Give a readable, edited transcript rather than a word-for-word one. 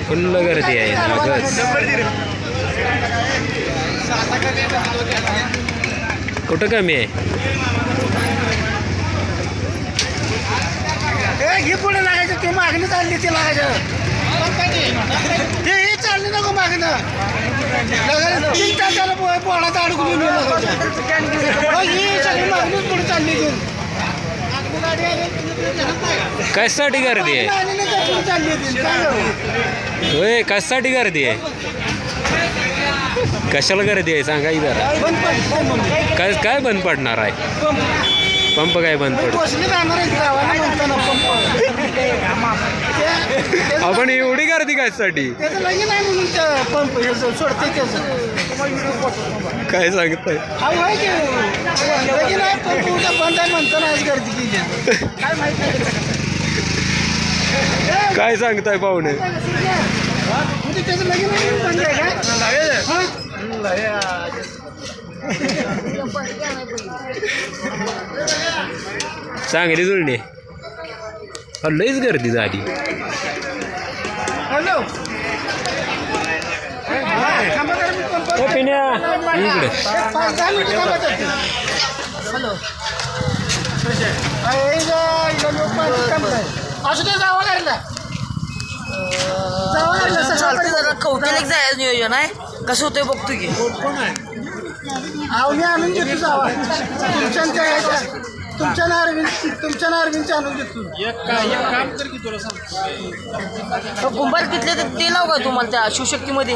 Full गर्दी आहे लगेच. कुठं कमी आहे? घे पुढे लागायचं ते मागणी चालली ती लागायचं ते हे चालली नको मागणं 3 तासाला पोळाचा अडकून ही सगळी मागणीच पुढे चालली ती कशासाठी गर्दी आहे? चालली होय, कशासाठी गर्दी आहे? कशाला गर्दी आहे सांगा की जरा. काय काय बंद पडणार आहे? पंप काय बंद पडतो? आपण एवढी गर्दी कशासाठी? पंप सोडते काय सांगताय? बंद आहे म्हणतो ना आज गर्दी केली काय माहिती काय सांगताय पाहुणे? त्याचं लगीन बंद आहे चांगली जुळणी. लईच गर्दी झाली. हॅलो पिण्या इकडे. असं ते जावं लागलं चालते जरा कौटुंबिक जायचं नियोजन आहे. कसं होतंय बघतो की. आवली आणून देतो जावा तुमच्या नारवींचे आणून देतो. काम कर की तुला सांग. कुंभार तिथले ते लाव का तुम्हाला त्या शिवशक्तीमध्ये?